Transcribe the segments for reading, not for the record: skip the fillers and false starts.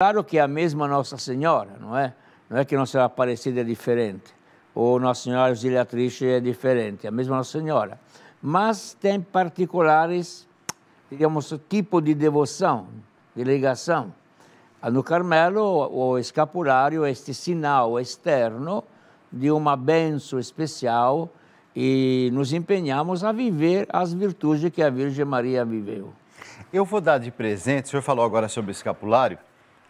Claro que é a mesma Nossa Senhora, não é? Não é que Nossa Senhora Aparecida é diferente, ou Nossa Senhora Auxiliatrice é diferente, é a mesma Nossa Senhora. Mas tem particulares, digamos, tipo de devoção, de ligação. No Carmelo, o escapulário é este sinal externo de uma bênção especial e nos empenhamos a viver as virtudes que a Virgem Maria viveu. Eu vou dar de presente, o senhor falou agora sobre o escapulário,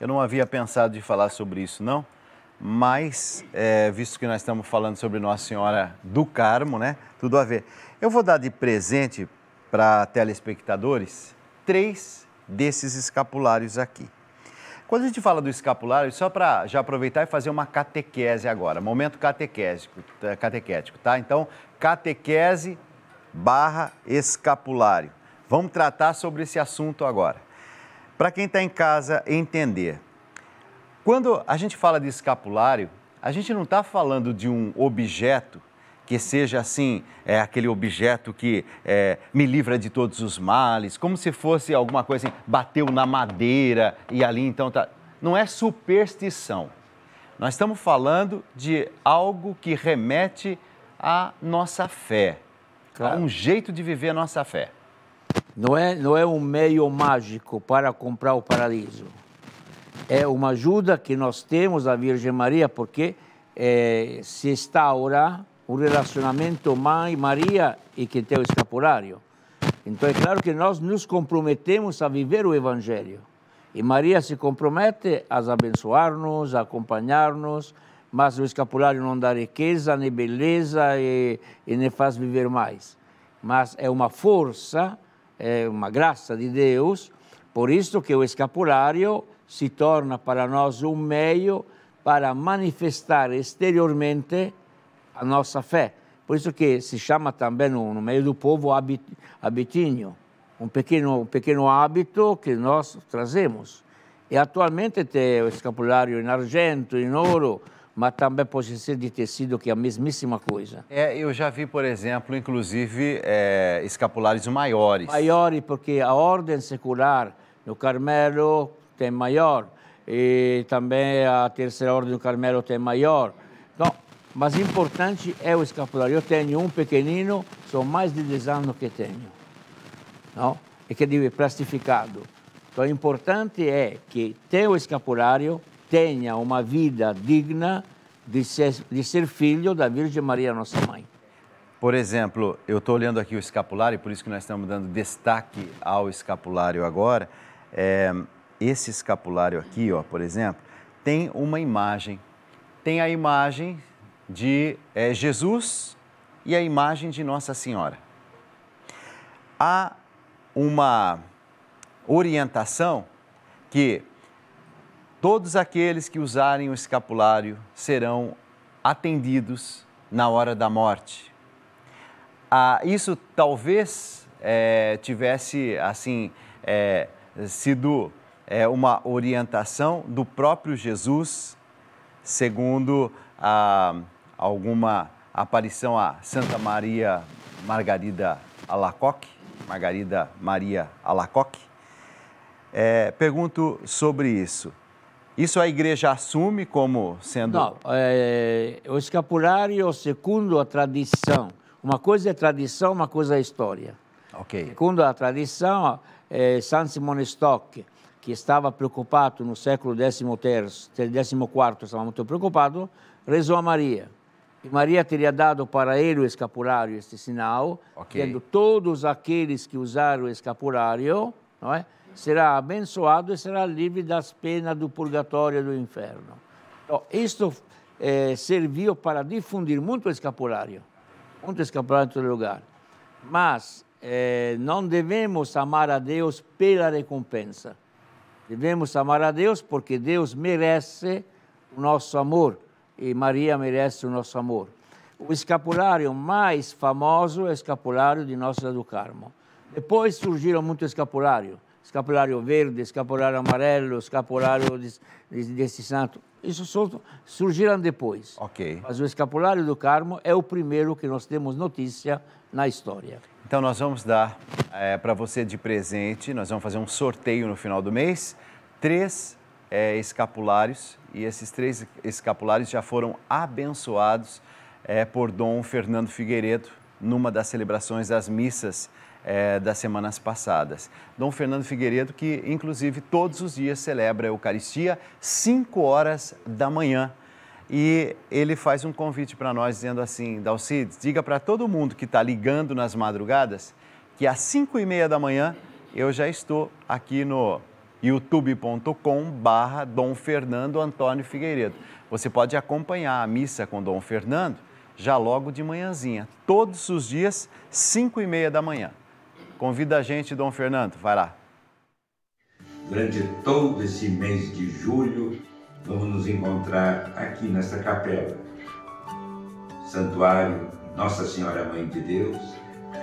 eu não havia pensado de falar sobre isso, não, mas, visto que nós estamos falando sobre Nossa Senhora do Carmo, né, tudo a ver. Eu vou dar de presente para telespectadores 3 desses escapulários aqui. Quando a gente fala do escapulário, só para já aproveitar e fazer uma catequese agora, momento catequético, tá? Então, catequese / escapulário. Vamos tratar sobre esse assunto agora. Para quem está em casa entender, quando a gente fala de escapulário, a gente não está falando de um objeto que seja assim, aquele objeto que me livra de todos os males, como se fosse alguma coisa assim, bateu na madeira e ali então tá. Não é superstição. Nós estamos falando de algo que remete à nossa fé, claro, a um jeito de viver a nossa fé. Não é um meio mágico para comprar o paraíso. É uma ajuda que nós temos da Virgem Maria, porque se instaura um relacionamento mãe-Maria e que tem o escapulário. Então é claro que nós nos comprometemos a viver o Evangelho. E Maria se compromete a abençoar-nos, a acompanhar-nos, mas o escapulário não dá riqueza, nem beleza e nem faz viver mais. Mas é uma força, é uma graça de Deus, por isso que o escapulário se torna para nós um meio para manifestar exteriormente a nossa fé. Por isso que se chama também no meio do povo habitinho, um pequeno hábito que nós trazemos. E atualmente tem o escapulário em argento, em ouro, mas também pode ser de tecido, que é a mesmíssima coisa. Eu já vi, por exemplo, inclusive, escapulários maiores. Maiores, porque a ordem secular no Carmelo tem maior, e também a terceira ordem do Carmelo tem maior. Então, mas importante é o escapulário. Eu tenho um pequenino, são mais de 10 anos que tenho, não? E que é plastificado. Então, o importante é que o escapulário tenha uma vida digna de ser filho da Virgem Maria, nossa mãe. Por exemplo, eu estou olhando aqui o escapulário, por isso que nós estamos dando destaque ao escapulário agora. Esse escapulário aqui, ó, por exemplo, tem uma imagem. Tem a imagem de Jesus e a imagem de Nossa Senhora. Há uma orientação que todos aqueles que usarem o escapulário serão atendidos na hora da morte. Isso talvez tivesse assim sido uma orientação do próprio Jesus, segundo alguma aparição a Santa Maria Margarida Alacoque, Margarida Maria Alacoque. Pergunto sobre isso. Isso a igreja assume como sendo... Não, o escapulário, segundo a tradição, uma coisa é tradição, uma coisa é história. Ok. Segundo a tradição, San Simone Stock, que estava preocupado no século XIV, estava muito preocupado, rezou a Maria. E Maria teria dado para ele o escapulário, este sinal, tendo todos aqueles que usaram o escapulário, não é? Será abençoado e será livre das penas do purgatório e do inferno. Então, isto serviu para difundir muito o escapulário em todo lugar. Mas não devemos amar a Deus pela recompensa. Devemos amar a Deus porque Deus merece o nosso amor e Maria merece o nosso amor. O escapulário mais famoso é o escapulário de Nossa Senhora do Carmo. Depois surgiram muitos escapulários. Escapulário verde, escapulário amarelo, escapulário desse santo. Isso surgiram depois. Ok. Mas o escapulário do Carmo é o primeiro que nós temos notícia na história. Então nós vamos dar para você de presente, nós vamos fazer um sorteio no final do mês, 3 escapulários, e esses 3 escapulários já foram abençoados por Dom Fernando Figueiredo, numa das celebrações das missas das semanas passadas. Dom Fernando Figueiredo, que inclusive todos os dias celebra a Eucaristia, 5 horas da manhã. E ele faz um convite para nós, dizendo assim: Dalcides, diga para todo mundo que está ligando nas madrugadas que às 5h30 da manhã eu já estou aqui no youtube.com/Dom Fernando Antônio Figueiredo. Você pode acompanhar a missa com Dom Fernando já logo de manhãzinha, todos os dias, 5h30 da manhã. Convida a gente, Dom Fernando, vai lá. Durante todo esse mês de julho, vamos nos encontrar aqui nesta capela, Santuário Nossa Senhora Mãe de Deus,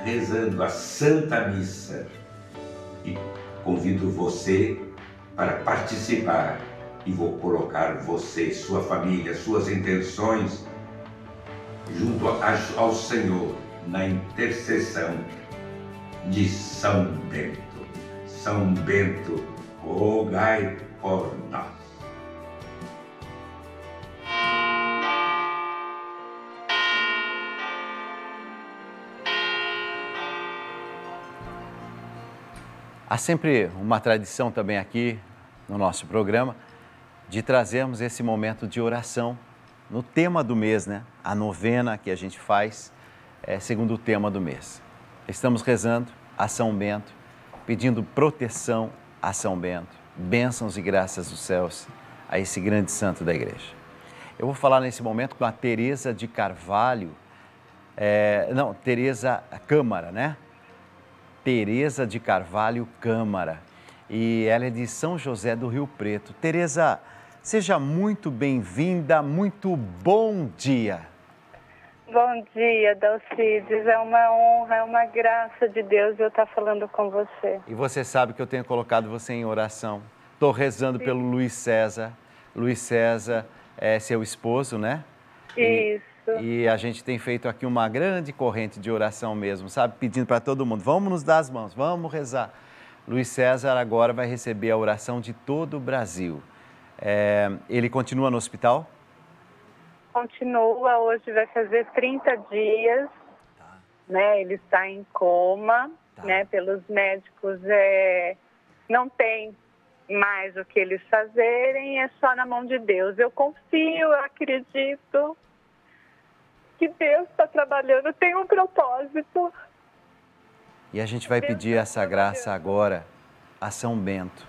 rezando a Santa Missa. E convido você para participar e vou colocar você, sua família, suas intenções junto ao Senhor na intercessão de São Bento. São Bento, rogai por nós. Há sempre uma tradição também aqui no nosso programa de trazermos esse momento de oração no tema do mês, né? A novena que a gente faz segundo o tema do mês. Estamos rezando a São Bento, pedindo proteção a São Bento, bênçãos e graças dos céus a esse grande santo da igreja. Eu vou falar nesse momento com a Teresa de Carvalho, Teresa Câmara, né? Teresa de Carvalho Câmara, e ela é de São José do Rio Preto. Teresa, seja muito bem-vinda, muito bom dia. Bom dia, Dalcides, é uma honra, é uma graça de Deus eu estar falando com você. E você sabe que eu tenho colocado você em oração. Estou rezando pelo Luiz César. Luiz César é seu esposo, né? Isso. E a gente tem feito aqui uma grande corrente de oração mesmo, sabe? Pedindo para todo mundo, vamos nos dar as mãos, vamos rezar. Luiz César agora vai receber a oração de todo o Brasil. Ele continua no hospital? Continua, hoje vai fazer 30 dias, né? Ele está em coma, né? Pelos médicos não tem mais o que eles fazerem, é só na mão de Deus. Eu confio, eu acredito que Deus está trabalhando, tem um propósito. E a gente vai pedir essa graça agora a São Bento.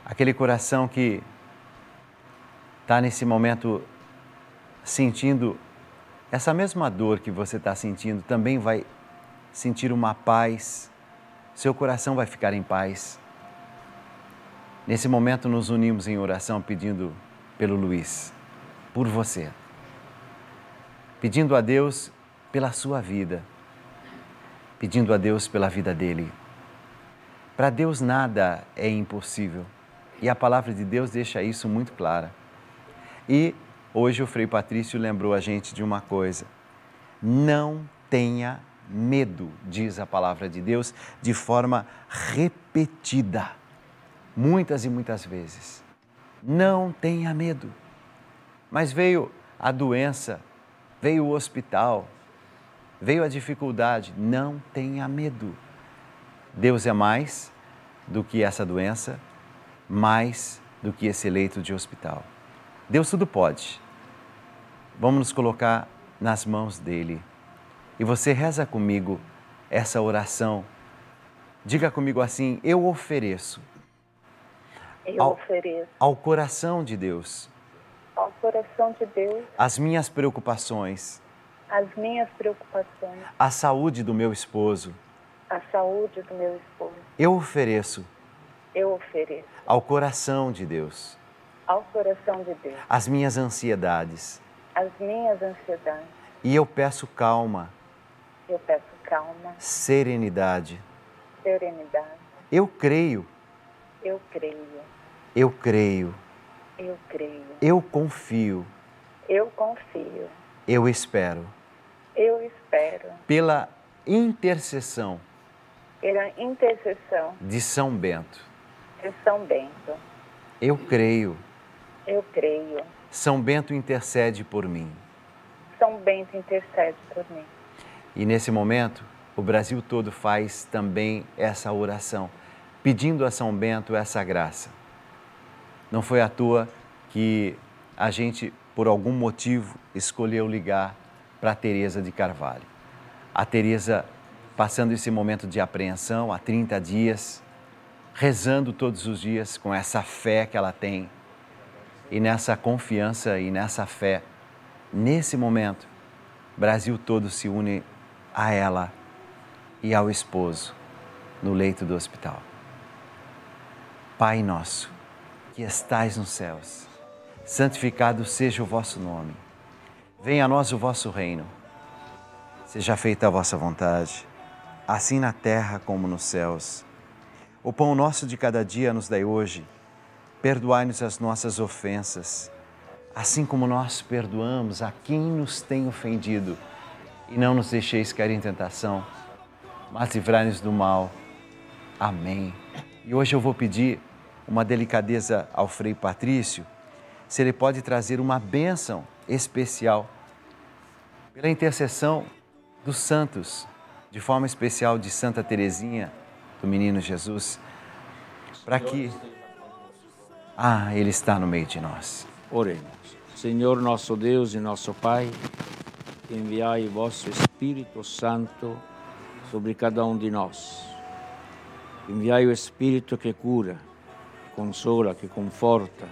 Aquele coração que está nesse momento sentindo essa mesma dor que você está sentindo, também vai sentir uma paz, seu coração vai ficar em paz. Nesse momento nos unimos em oração pedindo pelo Luiz, por você. Pedindo a Deus pela sua vida, pedindo a Deus pela vida dele. Para Deus nada é impossível e a palavra de Deus deixa isso muito clara. E hoje o Frei Patrício lembrou a gente de uma coisa: não tenha medo, diz a palavra de Deus de forma repetida, muitas e muitas vezes. Não tenha medo. Mas veio a doença, veio o hospital, veio a dificuldade, não tenha medo. Deus é mais do que essa doença, mais do que esse leito de hospital. Deus tudo pode. Vamos nos colocar nas mãos dele. E você reza comigo essa oração. Diga comigo assim: eu ofereço. Eu ofereço ao coração de Deus, ao coração de Deus, as minhas preocupações, as minhas preocupações, a saúde do meu esposo, a saúde do meu esposo. Eu ofereço ao coração de Deus, as minhas ansiedades, e eu peço calma, serenidade. Eu creio, eu confio, eu espero, pela intercessão de São Bento. Eu creio. Eu creio. São Bento intercede por mim. São Bento intercede por mim. E nesse momento, o Brasil todo faz também essa oração, pedindo a São Bento essa graça. Não foi à toa que a gente, por algum motivo, escolheu ligar para a Teresa de Carvalho. A Teresa passando esse momento de apreensão há 30 dias, rezando todos os dias com essa fé que ela tem. E nessa confiança e nessa fé, nesse momento, o Brasil todo se une a ela e ao esposo no leito do hospital. Pai nosso, que estais nos céus, santificado seja o vosso nome. Venha a nós o vosso reino. Seja feita a vossa vontade, assim na terra como nos céus. O pão nosso de cada dia nos dai hoje. Perdoai-nos as nossas ofensas, assim como nós perdoamos a quem nos tem ofendido. E não nos deixeis cair em tentação, mas livrai-nos do mal. Amém. E hoje eu vou pedir uma delicadeza ao Frei Patrício, se ele pode trazer uma bênção especial pela intercessão dos santos, de forma especial de Santa Teresinha, do Menino Jesus, para que... Ele está no meio de nós. Oremos. Senhor nosso Deus e nosso Pai, enviai o vosso Espírito Santo sobre cada um de nós. Enviai o Espírito que cura, que consola, que conforta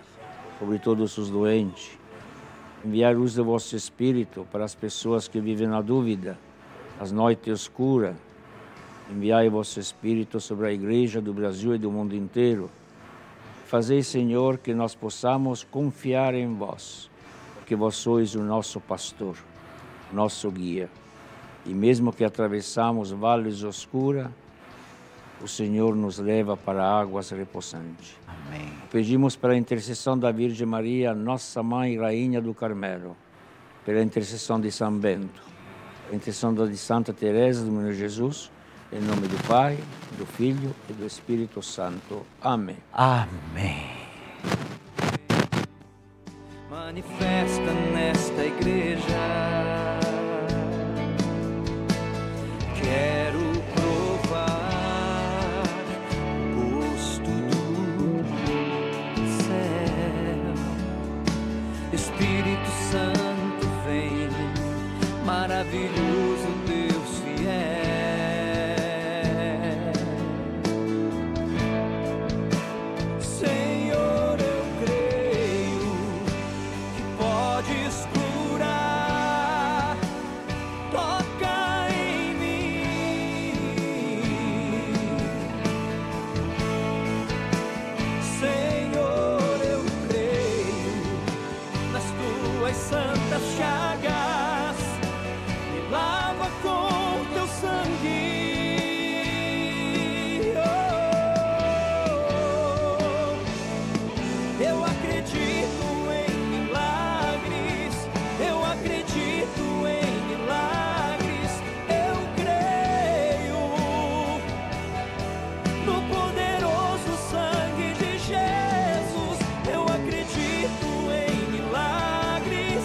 sobre todos os doentes. Enviai a luz do vosso Espírito para as pessoas que vivem na dúvida, nas noites escuras. Enviai o vosso Espírito sobre a Igreja do Brasil e do mundo inteiro. Fazei, Senhor, que nós possamos confiar em vós, porque vós sois o nosso pastor, nosso guia. E mesmo que atravessamos vales escuros, o Senhor nos leva para águas reposantes. Amém. Pedimos pela intercessão da Virgem Maria, nossa Mãe e Rainha do Carmelo, pela intercessão de São Bento, pela intercessão de Santa Teresa do Menino Jesus, em nome do Pai, do Filho e do Espírito Santo. Amém. Amém. Manifesta nesta igreja. Quero provar o gosto do céu. Espírito Santo vem, maravilhoso Deus fiel. Senhor, eu creio que podes curar. Toca em mim. Senhor, eu creio nas tuas santas chagas. Me lava com teu sangue. Eu acredito em milagres. Eu acredito em milagres. Eu creio no poderoso sangue de Jesus. Eu acredito em milagres.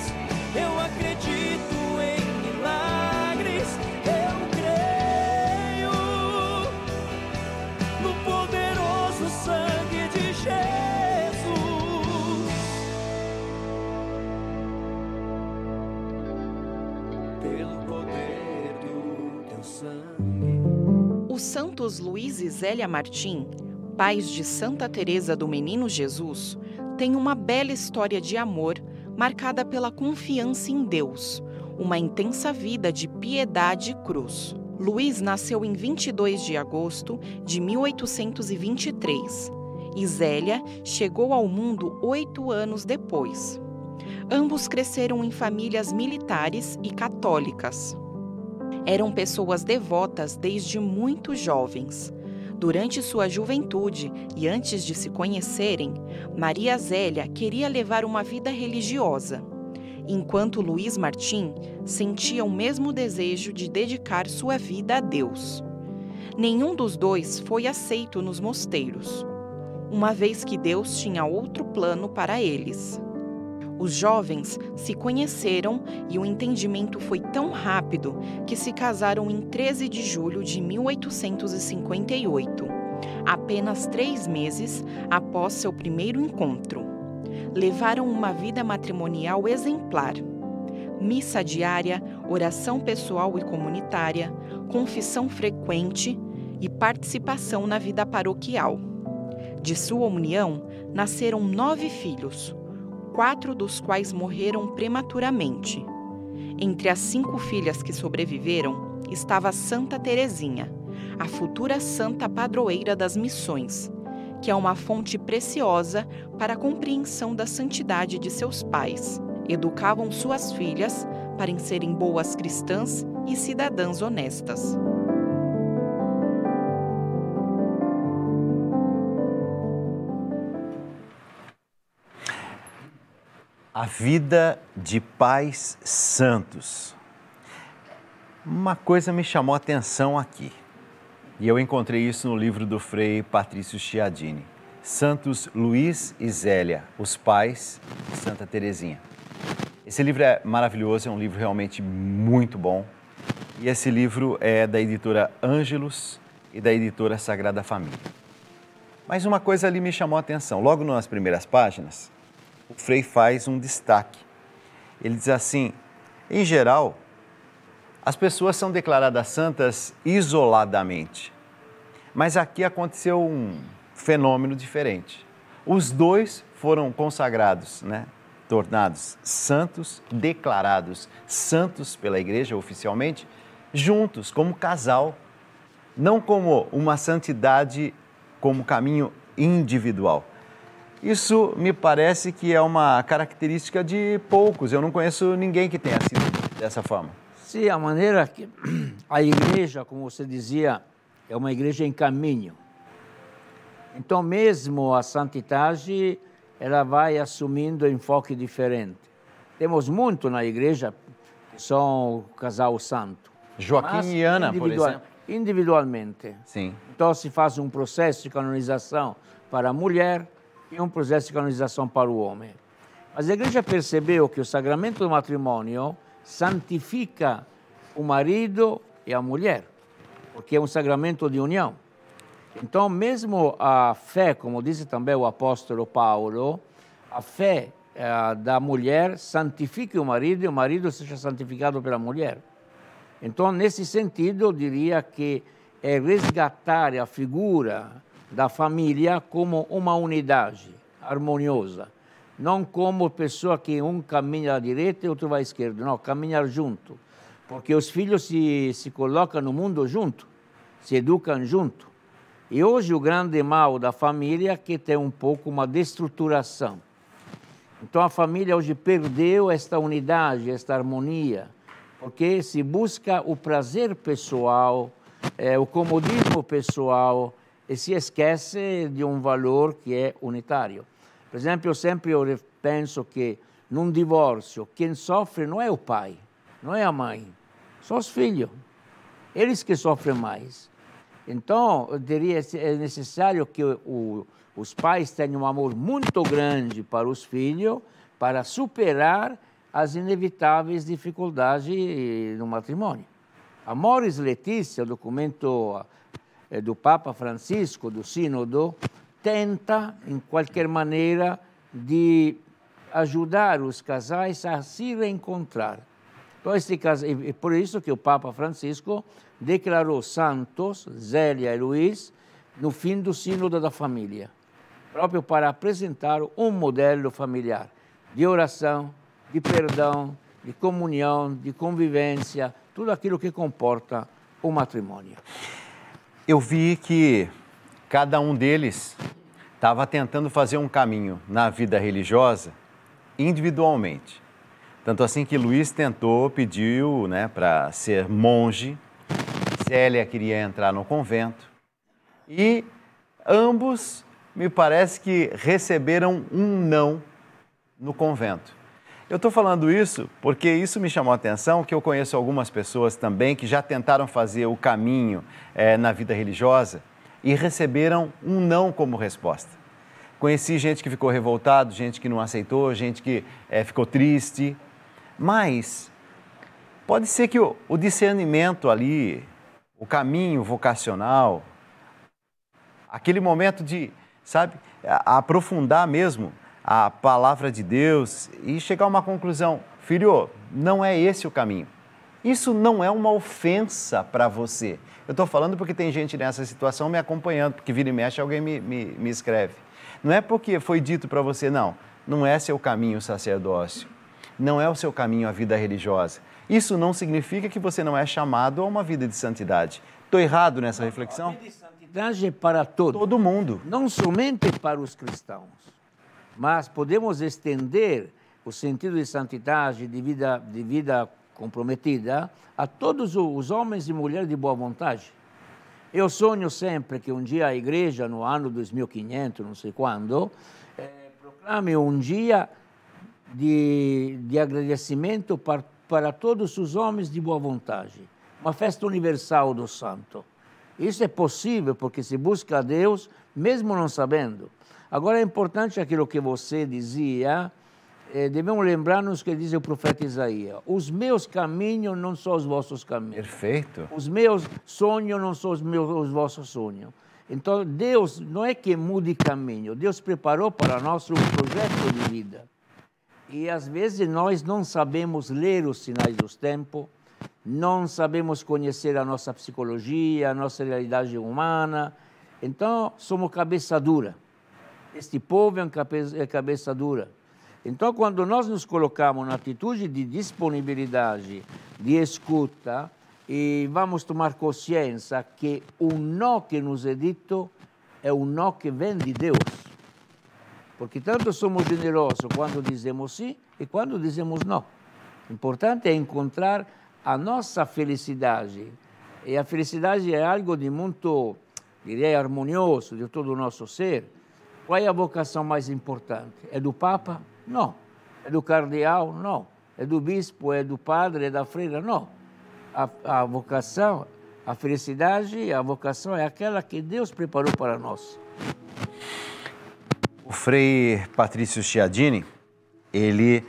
Eu acredito em milagres. Eu creio no poderoso sangue de Jesus. Pelo poder do teu sangue. Os santos Luís e Zélia Martim, pais de Santa Teresa do Menino Jesus, têm uma bela história de amor marcada pela confiança em Deus, uma intensa vida de piedade e cruz. Luís nasceu em 22 de agosto de 1823 e Zélia chegou ao mundo 8 anos depois. Ambos cresceram em famílias militares e católicas. Eram pessoas devotas desde muito jovens. Durante sua juventude e antes de se conhecerem, Maria Zélia queria levar uma vida religiosa, enquanto Luís Martim sentia o mesmo desejo de dedicar sua vida a Deus. Nenhum dos dois foi aceito nos mosteiros. uma vez que Deus tinha outro plano para eles. Os jovens se conheceram e o entendimento foi tão rápido que se casaram em 13 de julho de 1858, apenas 3 meses após seu primeiro encontro. Levaram uma vida matrimonial exemplar. Missa diária, oração pessoal e comunitária, confissão frequente e participação na vida paroquial. De sua união, nasceram 9 filhos, 4 dos quais morreram prematuramente. Entre as 5 filhas que sobreviveram estava Santa Teresinha, a futura santa padroeira das missões, que é uma fonte preciosa para a compreensão da santidade de seus pais. Educavam suas filhas para serem boas cristãs e cidadãs honestas. A vida de pais santos. Uma coisa me chamou a atenção aqui, e eu encontrei isso no livro do Frei Patrício Chiadini, Santos Luís e Zélia, os pais de Santa Teresinha. Esse livro é maravilhoso, é um livro realmente muito bom, e esse livro é da editora Ângelos e da editora Sagrada Família. Mas uma coisa ali me chamou a atenção, logo nas primeiras páginas, o Frei faz um destaque. Ele diz assim: em geral, as pessoas são declaradas santas isoladamente. Mas aqui aconteceu um fenômeno diferente. Os dois foram consagrados, tornados santos, declarados santos pela igreja oficialmente, juntos, como casal, não como uma santidade como caminho individual. Isso me parece que é uma característica de poucos. Eu não conheço ninguém que tenha sido dessa forma. Sim, a maneira que a igreja, como você dizia, é uma igreja em caminho. Então, mesmo a santidade, ela vai assumindo enfoque diferente. Temos muito na igreja que são casal santo. Joaquim e Ana, por exemplo. Individualmente. Sim. Então, se faz um processo de canonização para a mulher e um processo de canonização para o homem. Mas a igreja percebeu que o sacramento do matrimônio santifica o marido e a mulher, porque é um sacramento de união. Então, mesmo a fé, como disse também o apóstolo Paulo, a fé da mulher santifica o marido seja santificado pela mulher. Então, nesse sentido, eu diria que é resgatar a figura da família como uma unidade harmoniosa. Não como pessoa que um caminha à direita e outro vai à esquerda. Não, caminhar junto. Porque os filhos se colocam no mundo junto, se educam junto. E hoje o grande mal da família é que tem um pouco uma destruturação. Então a família hoje perdeu esta unidade, esta harmonia, porque se busca o prazer pessoal, o comodismo pessoal, e se esquece de um valor que é unitário. Por exemplo, eu sempre penso que num divórcio, quem sofre não é o pai, não é a mãe, são os filhos. Eles que sofrem mais. Então, eu diria que é necessário que os pais tenham um amor muito grande para os filhos para superar as inevitáveis dificuldades no matrimônio. Amoris Laetitia, o documento do Papa Francisco, do Sínodo, tenta, em qualquer maneira, de ajudar os casais a se reencontrar. Então, é por isso que o Papa Francisco declarou santos, Zélia e Luís, no fim do Sínodo da Família, próprio para apresentar um modelo familiar de oração, de perdão, de comunhão, de convivência, tudo aquilo que comporta o matrimônio. Eu vi que cada um deles estava tentando fazer um caminho na vida religiosa individualmente. Tanto assim que Luís pediu para ser monge, Zélia queria entrar no convento e ambos, me parece que receberam um não no convento. Eu estou falando isso porque isso me chamou a atenção, que eu conheço algumas pessoas também que já tentaram fazer o caminho na vida religiosa e receberam um não como resposta. conheci gente que ficou revoltado, gente que não aceitou, gente que ficou triste. Mas pode ser que o discernimento ali, o caminho vocacional, aquele momento de, sabe, aprofundar mesmo a palavra de Deus e chegar a uma conclusão. Filho, não é esse o caminho. Isso não é uma ofensa para você. Eu estou falando porque tem gente nessa situação me acompanhando, porque vira e mexe alguém me escreve. Não é porque foi dito para você, não é seu caminho o sacerdócio, não é o seu caminho a vida religiosa. Isso não significa que você não é chamado a uma vida de santidade. Estou errado nessa reflexão? A vida de santidade é para todos. Todo mundo. Não somente para os cristãos, mas podemos estender o sentido de santidade, de vida comprometida, a todos os homens e mulheres de boa vontade. Eu sonho sempre que um dia a igreja, no ano 2500, não sei quando, proclame um dia de agradecimento para todos os homens de boa vontade. Uma festa universal do santo. Isso é possível porque se busca a Deus, mesmo não sabendo. Agora é importante aquilo que você dizia, devemos lembrar-nos que diz o profeta Isaías: os meus caminhos não são os vossos caminhos. Perfeito. Os meus sonhos não são os vossos sonhos. Então, Deus não é que mude caminho. Deus preparou para nós um projeto de vida. E, às vezes, nós não sabemos ler os sinais dos tempos, não sabemos conhecer a nossa psicologia, a nossa realidade humana. Então, somos cabeça dura. Este povo é cabeça dura. Então, quando nós nos colocamos na atitude de disponibilidade, de escuta, e vamos tomar consciência que o não que nos é dito é o não que vem de Deus. Porque tanto somos generosos quando dizemos sim e quando dizemos não. O importante é encontrar a nossa felicidade. E a felicidade é algo de muito, direi, harmonioso de todo o nosso ser. Qual é a vocação mais importante? É do Papa? Não. É do cardeal? Não. É do bispo? É do padre? É da freira? Não. A vocação, a felicidade, a vocação é aquela que Deus preparou para nós. O Frei Patrício Chiadini, ele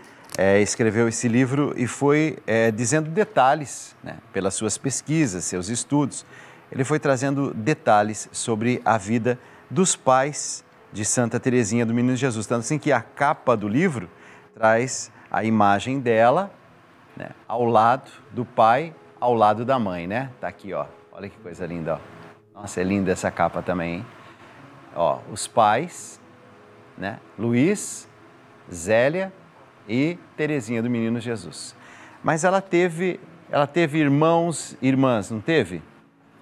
escreveu esse livro e foi dizendo detalhes, né, pelas suas pesquisas, seus estudos. Ele foi trazendo detalhes sobre a vida dos pais de Santa Teresinha do Menino Jesus. Tanto assim que a capa do livro traz a imagem dela, né, ao lado do pai, ao lado da mãe, né? Tá aqui, ó. Olha que coisa linda, ó. Nossa, é linda essa capa também, hein? Ó, os pais, né? Luiz, Zélia e Teresinha do Menino Jesus. Mas ela teve irmãos e irmãs, não teve?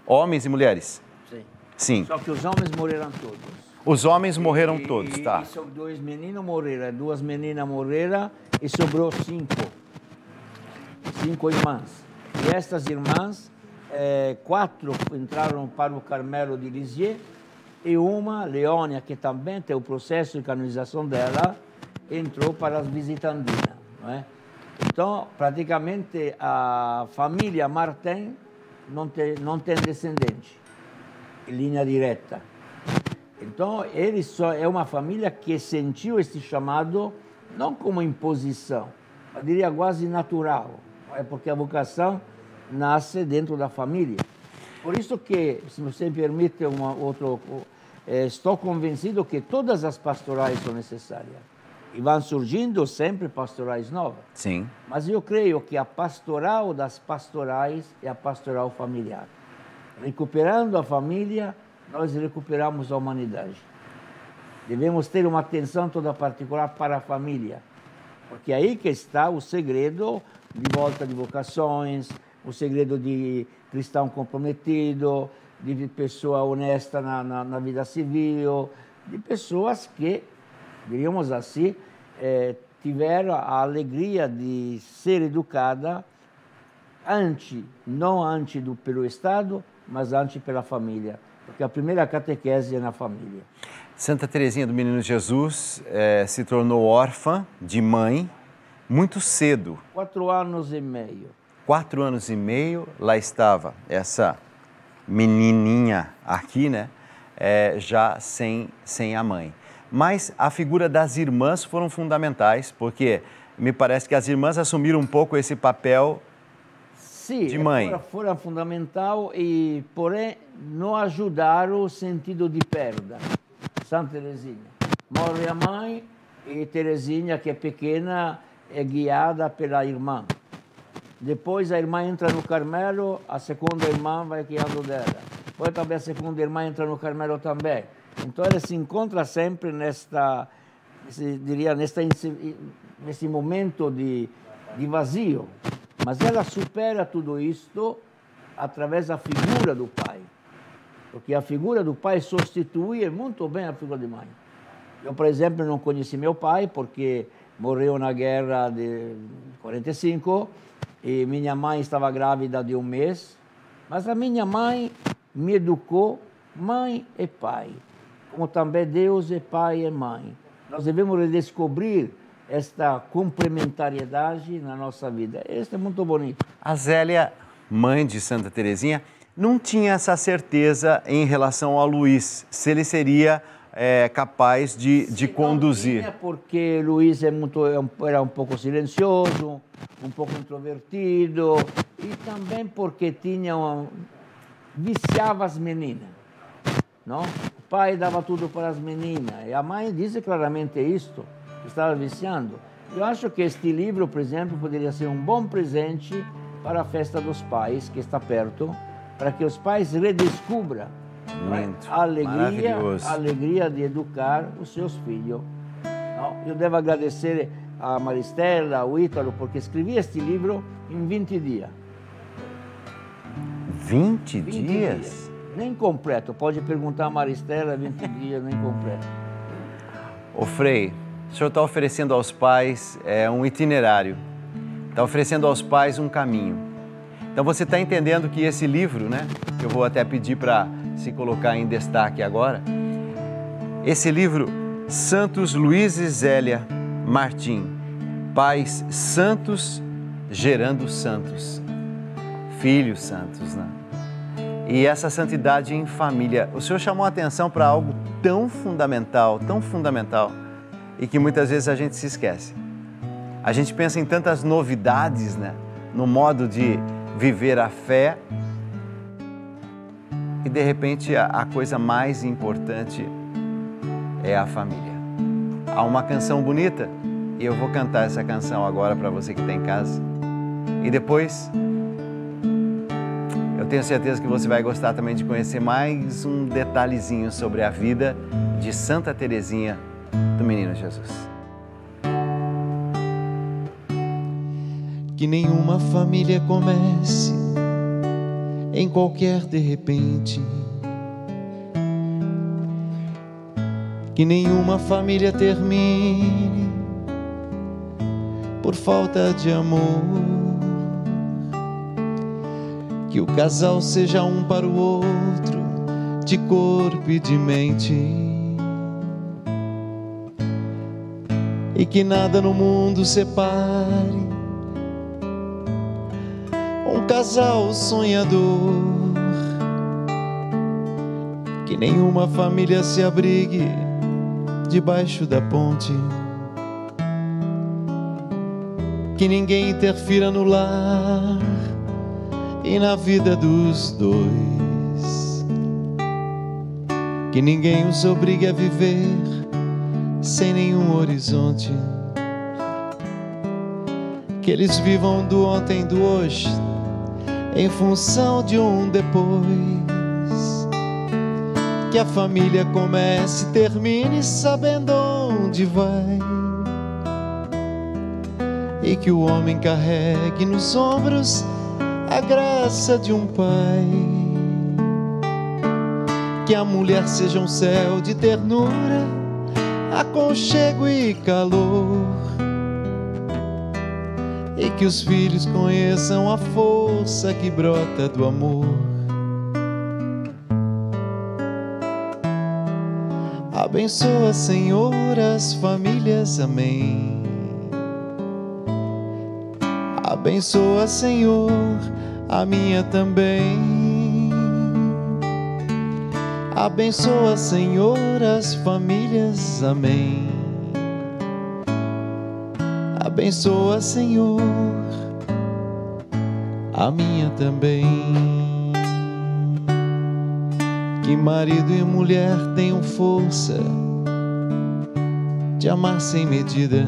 Homens e mulheres? Sim. Sim. Só que os homens morreram todos. Os homens morreram todos, tá? E dois meninos morreram, duas meninas morreram e sobrou cinco irmãs. E estas irmãs, 4 entraram para o Carmelo de Lisieux e uma, Leônia, que também tem o processo de canonização dela, entrou para as visitandinas. Não é? Então, praticamente, a família Martin não tem descendente, em linha direta. Então, ele só é uma família que sentiu este chamado, não como imposição, mas diria quase natural. É porque a vocação nasce dentro da família. Por isso que, se você me permite estou convencido que todas as pastorais são necessárias. E vão surgindo sempre pastorais novas. Sim. Mas eu creio que a pastoral das pastorais é a pastoral familiar. Recuperando a família, nós recuperamos a humanidade. Devemos ter uma atenção toda particular para a família. Porque é aí que está o segredo de volta de vocações, o segredo de cristão comprometido, de pessoa honesta na vida civil, de pessoas que, diríamos assim, tiveram a alegria de ser educada não antes pelo Estado, mas antes pela família. Porque a primeira catequese é na família. Santa Teresinha do Menino Jesus se tornou órfã de mãe muito cedo. 4 anos e meio. 4 anos e meio, lá estava essa menininha aqui, né? Já sem a mãe. mas a figura das irmãs foram fundamentais, porque me parece que as irmãs assumiram um pouco esse papel de mãe. Foram fundamental e, porém, não ajudaram o sentido de perda. Santa Teresinha. Morre a mãe e Teresinha, que é pequena, é guiada pela irmã. Depois a irmã entra no Carmelo, a segunda irmã vai guiando dela. Depois também a segunda irmã entra no Carmelo também. Então ela se encontra sempre nesse momento de vazio. Mas ela supera tudo isto através da figura do pai. Porque a figura do pai substitui muito bem a figura de mãe. Eu, por exemplo, não conheci meu pai porque morreu na guerra de 45 e minha mãe estava grávida de 1 mês. Mas a minha mãe me educou, mãe e pai. Como também Deus é pai e mãe. Nós devemos redescobrir esta complementariedade na nossa vida. Isso é muito bonito. A Zélia, mãe de Santa Teresinha, não tinha essa certeza em relação ao Luiz, se ele seria capaz de conduzir. Tinha, porque Luiz era um pouco silencioso, um pouco introvertido, e também porque viciava as meninas. Não? O pai dava tudo para as meninas, e a mãe diz claramente isto, que estava viciando. Eu acho que este livro, por exemplo, poderia ser um bom presente para a festa dos pais, que está perto, para que os pais redescubram a alegria de educar os seus filhos. Eu devo agradecer a Maristela, ao Ítalo, porque escrevi este livro em 20 dias. 20 dias? Nem completo. Pode perguntar a Maristela, 20 dias, nem completo. Ô Frei, o senhor está oferecendo aos pais um itinerário, está oferecendo aos pais um caminho. Então você está entendendo que esse livro, né, que eu vou até pedir para se colocar em destaque agora, esse livro, Santos Luiz e Zélia Martim, pais santos gerando santos, filhos santos, né? E essa santidade em família, o senhor chamou a atenção para algo tão fundamental, e que muitas vezes a gente se esquece. A gente pensa em tantas novidades, né, no modo de viver a fé, e de repente a coisa mais importante é a família. Há uma canção bonita, e eu vou cantar essa canção agora para você que está em casa. E depois, eu tenho certeza que você vai gostar também de conhecer mais um detalhezinho sobre a vida de Santa Teresinha do Menino Jesus. Que nenhuma família comece em qualquer de repente. Que nenhuma família termine por falta de amor. Que o casal seja um para o outro, de corpo e de mente. E que nada no mundo separe um casal sonhador. Que nenhuma família se abrigue debaixo da ponte. Que ninguém interfira no lar e na vida dos dois. Que ninguém os obrigue a viver sem nenhum horizonte. Que eles vivam do ontem e do hoje em função de um depois. Que a família comece e termine sabendo onde vai. E que o homem carregue nos ombros a graça de um pai. Que a mulher seja um céu de ternura, aconchego e calor. E que os filhos conheçam a força que brota do amor. Abençoa, Senhor, as famílias, amém. Abençoa, Senhor, a minha também. Abençoa, Senhor, as famílias, amém. Abençoa, Senhor, a minha também. Que marido e mulher tenham força de amar sem medida.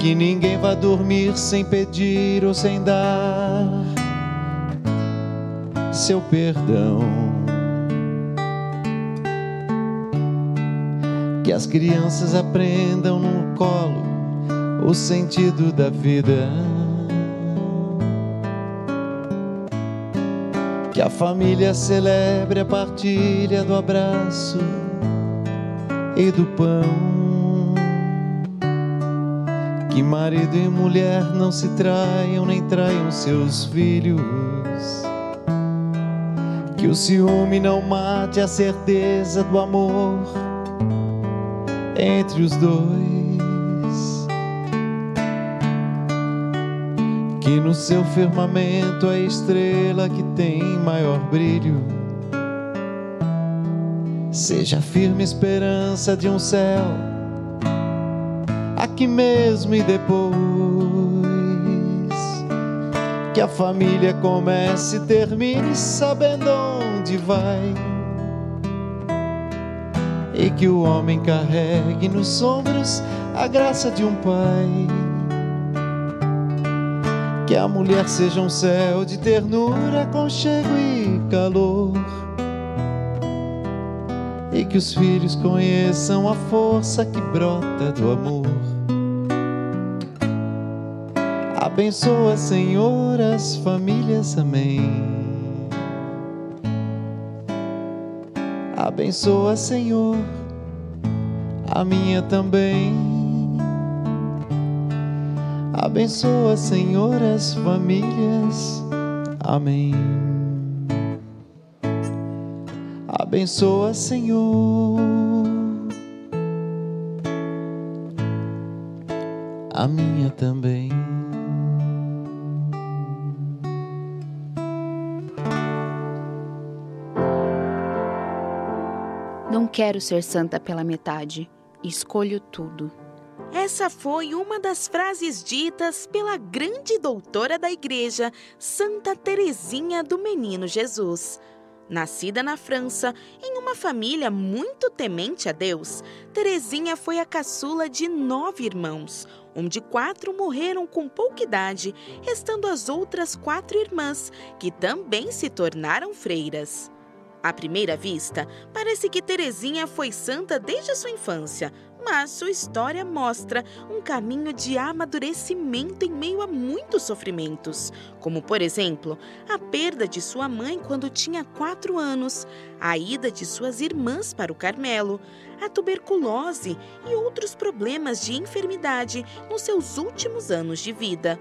Que ninguém vá dormir sem pedir ou sem dar seu perdão. Que as crianças aprendam no colo o sentido da vida. Que a família celebre a partilha do abraço e do pão. Que marido e mulher não se traiam nem traiam seus filhos. Que o ciúme não mate a certeza do amor entre os dois. Que no seu firmamento a estrela que tem maior brilho seja a firme esperança de um céu aqui mesmo e depois. Que a família comece e termine sabendo onde vai. E que o homem carregue nos ombros a graça de um pai. Que a mulher seja um céu de ternura, aconchego e calor. E que os filhos conheçam a força que brota do amor. Abençoa, Senhor, as famílias, amém. Abençoa, Senhor, a minha também. Abençoa, Senhor, as famílias, amém. Abençoa, Senhor, a minha também. Não quero ser santa pela metade, escolho tudo. Essa foi uma das frases ditas pela grande doutora da Igreja, Santa Teresinha do Menino Jesus. Nascida na França, em uma família muito temente a Deus, Teresinha foi a caçula de 9 irmãos, onde 4 morreram com pouca idade, restando as outras 4 irmãs, que também se tornaram freiras. À primeira vista, parece que Teresinha foi santa desde a sua infância, mas sua história mostra um caminho de amadurecimento em meio a muitos sofrimentos, como, por exemplo, a perda de sua mãe quando tinha 4 anos, a ida de suas irmãs para o Carmelo, a tuberculose e outros problemas de enfermidade nos seus últimos anos de vida.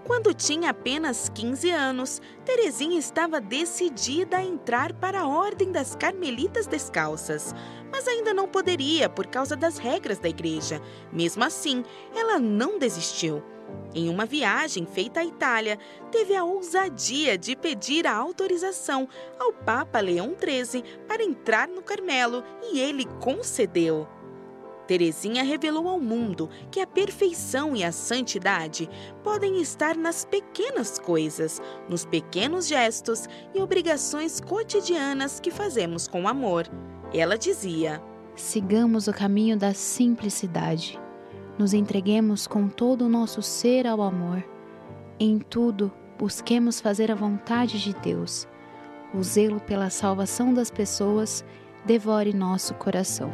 Quando tinha apenas 15 anos, Teresinha estava decidida a entrar para a Ordem das Carmelitas Descalças, mas ainda não poderia por causa das regras da igreja. Mesmo assim, ela não desistiu. Em uma viagem feita à Itália, teve a ousadia de pedir a autorização ao Papa Leão XIII para entrar no Carmelo e ele concedeu. Teresinha revelou ao mundo que a perfeição e a santidade podem estar nas pequenas coisas, nos pequenos gestos e obrigações cotidianas que fazemos com amor. Ela dizia: sigamos o caminho da simplicidade. Nos entreguemos com todo o nosso ser ao amor. Em tudo, busquemos fazer a vontade de Deus. O zelo pela salvação das pessoas devore nosso coração.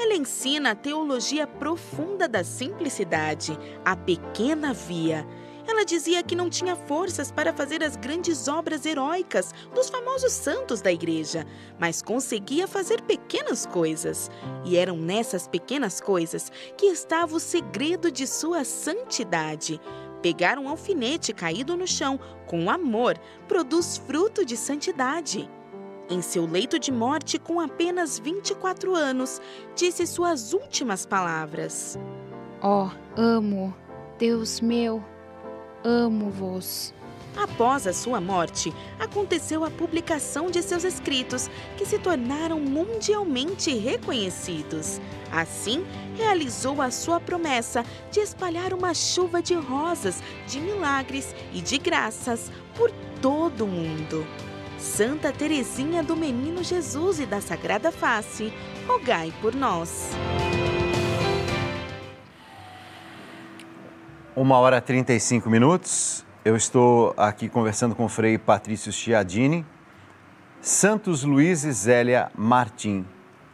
Ela ensina a teologia profunda da simplicidade, a pequena via. Ela dizia que não tinha forças para fazer as grandes obras heróicas dos famosos santos da igreja, mas conseguia fazer pequenas coisas. E eram nessas pequenas coisas que estava o segredo de sua santidade. Pegar um alfinete caído no chão com amor produz fruto de santidade. Em seu leito de morte, com apenas 24 anos, disse suas últimas palavras: Ó, amo, Deus meu, amo-vos. Após a sua morte, aconteceu a publicação de seus escritos, que se tornaram mundialmente reconhecidos. Assim, realizou a sua promessa de espalhar uma chuva de rosas, de milagres e de graças por todo o mundo. Santa Teresinha do Menino Jesus e da Sagrada Face, rogai por nós. 1h35. Eu estou aqui conversando com o Frei Patrício Chiadini. Santos Luís e Zélia Martim,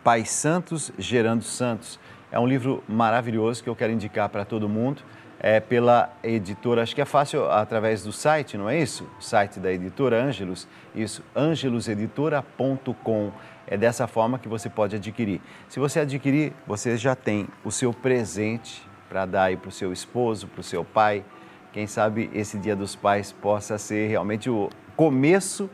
Pais Santos Gerando Santos. É um livro maravilhoso que eu quero indicar para todo mundo. É pela editora, acho que é fácil através do site, não é isso? O site da editora Ângelus, isso, angeluseditora.com. É dessa forma que você pode adquirir. Se você adquirir, você já tem o seu presente para dar aí para o seu esposo, para o seu pai. Quem sabe esse Dia dos Pais possa ser realmente o começo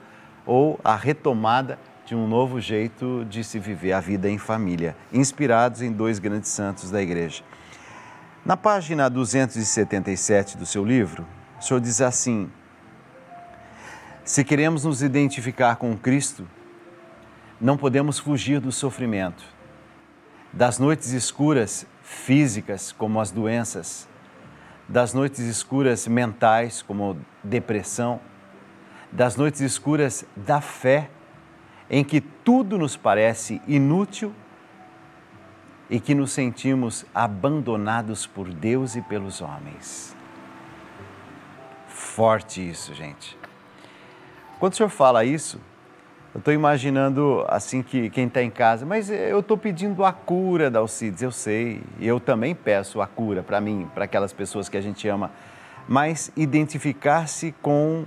ou a retomada de um novo jeito de se viver a vida em família, inspirados em dois grandes santos da igreja. Na página 277 do seu livro, o senhor diz assim: se queremos nos identificar com Cristo, não podemos fugir do sofrimento, das noites escuras físicas, como as doenças, das noites escuras mentais, como depressão, das noites escuras da fé, em que tudo nos parece inútil e que nos sentimos abandonados por Deus e pelos homens. Forte isso, gente. Quando o senhor fala isso, eu estou imaginando assim que quem está em casa, mas eu estou pedindo a cura da Alcides, eu sei, e eu também peço a cura para mim, para aquelas pessoas que a gente ama, mas identificar-se com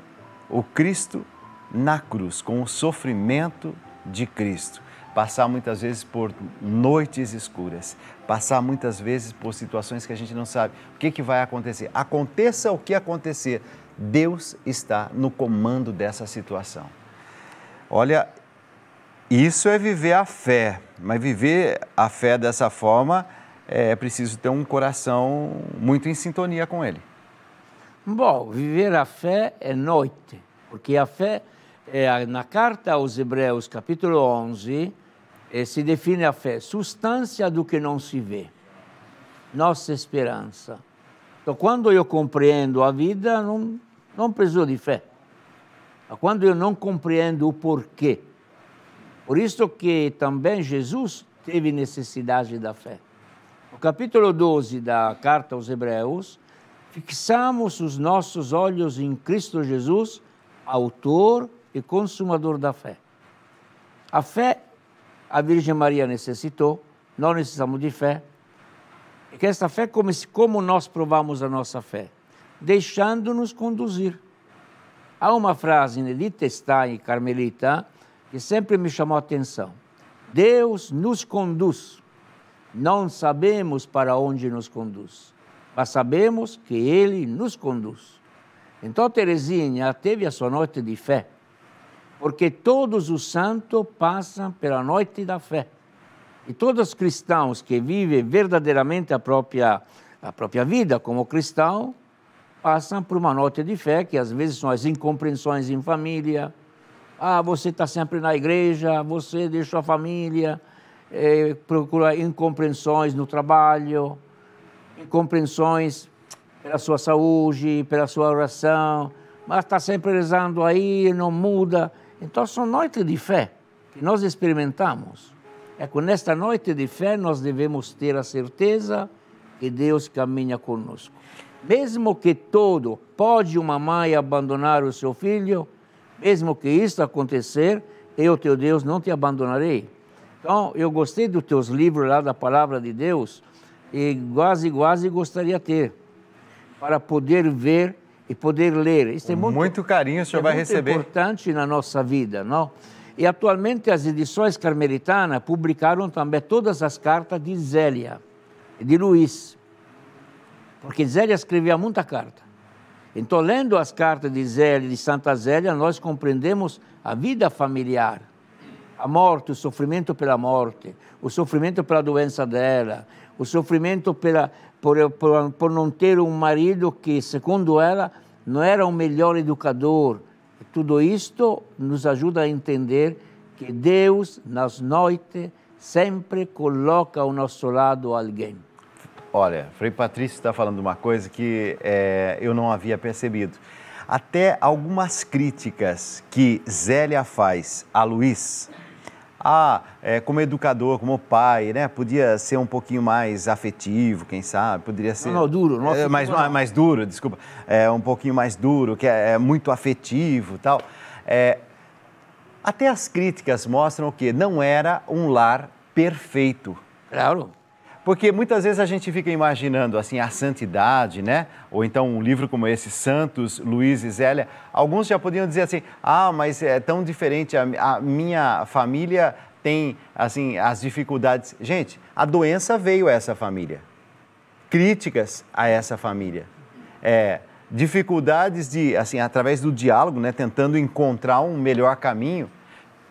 o Cristo na cruz, com o sofrimento de Cristo. Passar muitas vezes por noites escuras, passar muitas vezes por situações que a gente não sabe o que vai acontecer. Aconteça o que acontecer, Deus está no comando dessa situação. Olha, isso é viver a fé, mas viver a fé dessa forma é preciso ter um coração muito em sintonia com Ele. Bom, viver a fé é noite, porque a fé, na carta aos Hebreus, capítulo 11, se define a fé, substância do que não se vê, nossa esperança. Então, quando eu compreendo a vida, não preciso de fé. Quando eu não compreendo o porquê. Por isso que também Jesus teve necessidade da fé. No capítulo 12 da carta aos Hebreus, fixamos os nossos olhos em Cristo Jesus, autor e consumador da fé. A fé, a Virgem Maria necessitou, nós necessitamos de fé. E que essa fé, como nós provamos a nossa fé? Deixando-nos conduzir. Há uma frase em Edith Stein, carmelita, que sempre me chamou a atenção. Deus nos conduz. Não sabemos para onde nos conduz, mas sabemos que Ele nos conduz. Então, Teresinha teve a sua noite de fé, porque todos os santos passam pela noite da fé. E todos os cristãos que vivem verdadeiramente a própria vida como cristão, passam por uma noite de fé, que às vezes são as incompreensões em família. Você está sempre na igreja, você deixa a família, procura incompreensões no trabalho, incompreensões pela sua saúde, pela sua oração, mas está sempre rezando aí, não muda. Então, são noites de fé que nós experimentamos. É que nesta noite de fé nós devemos ter a certeza que Deus caminha conosco. Mesmo que pode uma mãe abandonar o seu filho, mesmo que isso acontecer, eu, teu Deus, não te abandonarei. Então, eu gostei dos teus livros lá da Palavra de Deus e quase gostaria de ter, para poder ver e poder ler. Isso é muito carinho o senhor vai receber. É muito importante na nossa vida, não? E atualmente as edições carmelitanas publicaram também todas as cartas de Zélia e de Luís. Porque Zélia escrevia muita carta. Então, lendo as cartas de Zélia, de Santa Zélia, nós compreendemos a vida familiar, a morte, o sofrimento pela morte, o sofrimento pela doença dela, o sofrimento por não ter um marido que, segundo ela, não era o melhor educador. Tudo isto nos ajuda a entender que Deus, nas noites, sempre coloca ao nosso lado alguém. Olha, Frei Patrício está falando uma coisa que eu não havia percebido. Até algumas críticas que Zélia faz a Luiz, como educador, como pai, né? Podia ser um pouquinho mais afetivo, quem sabe, poderia ser... Não, duro. Não mais duro, desculpa. Um pouquinho mais duro, que é muito afetivo e tal. Até as críticas mostram que não era um lar perfeito. Claro. Porque muitas vezes a gente fica imaginando assim a santidade, né? Ou então um livro como esse, Santos, Luiz e Zélia, alguns já podiam dizer assim, mas é tão diferente, a minha família tem assim as dificuldades. Gente, a doença veio a essa família, críticas a essa família, dificuldades de, assim, através do diálogo, né? Tentando encontrar um melhor caminho,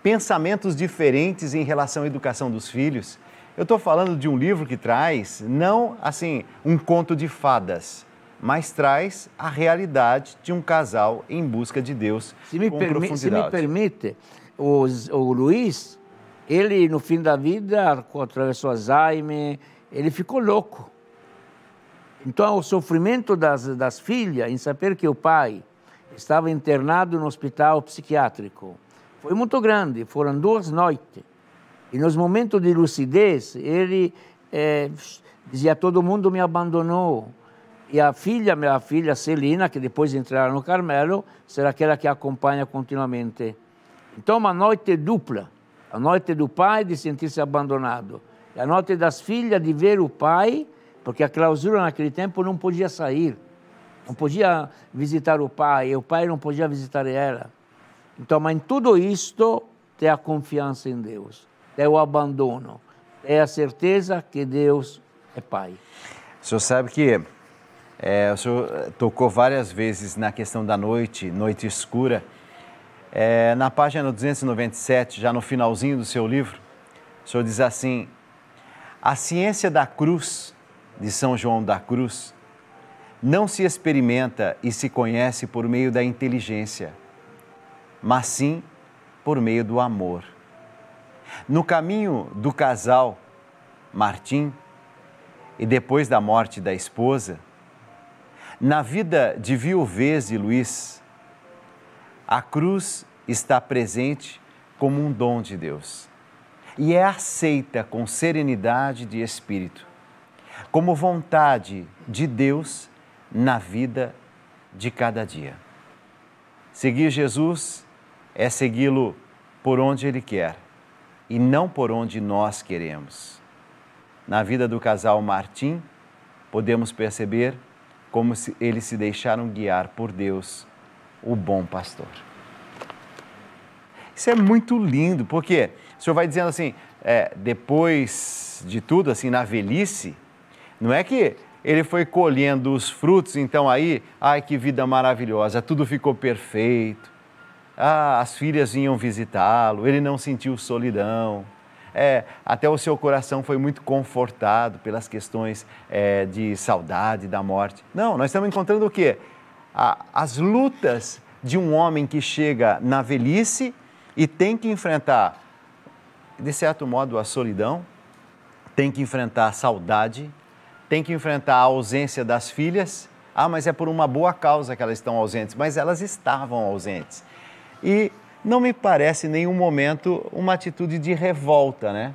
pensamentos diferentes em relação à educação dos filhos. Eu estou falando de um livro que traz, não assim, um conto de fadas, mas traz a realidade de um casal em busca de Deus com profundidade. Se me permite, o Luiz, ele no fim da vida, atravessou Alzheimer, ele ficou louco. Então, o sofrimento das filhas em saber que o pai estava internado no hospital psiquiátrico foi muito grande, foram 2 noites. E nos momentos de lucidez, ele dizia, todo mundo me abandonou. E minha filha Celina, que depois entrará no Carmelo, será aquela que acompanha continuamente. Então, uma noite dupla. A noite do pai de sentir-se abandonado. E a noite das filhas de ver o pai, porque a clausura naquele tempo não podia sair. Não podia visitar o pai não podia visitar ela. Então, mas em tudo isto, tem a confiança em Deus. É o abandono, é a certeza que Deus é Pai. O senhor sabe que o senhor tocou várias vezes na questão da noite escura. Na página 297, já no finalzinho do seu livro, o senhor diz assim, a ciência da cruz, de São João da Cruz, não se experimenta e se conhece por meio da inteligência, mas sim por meio do amor. No caminho do casal Martim, e depois da morte da esposa, na vida de viuvez de Luiz, a cruz está presente como um dom de Deus e é aceita com serenidade de espírito, como vontade de Deus na vida de cada dia. Seguir Jesus é segui-lo por onde Ele quer e não por onde nós queremos. Na vida do casal Martim, podemos perceber como eles se deixaram guiar por Deus, o bom pastor. Isso é muito lindo, porque o senhor vai dizendo assim, depois de tudo, assim, na velhice, não é que ele foi colhendo os frutos, então aí, ai que vida maravilhosa, tudo ficou perfeito. As filhas vinham visitá-lo, ele não sentiu solidão. Até o seu coração foi muito confortado pelas questões de saudade, da morte. Não, nós estamos encontrando o quê? As lutas de um homem que chega na velhice e tem que enfrentar, de certo modo, a solidão, tem que enfrentar a saudade, tem que enfrentar a ausência das filhas. Mas é por uma boa causa que elas estão ausentes, mas elas estavam ausentes. E não me parece em nenhum momento uma atitude de revolta, né?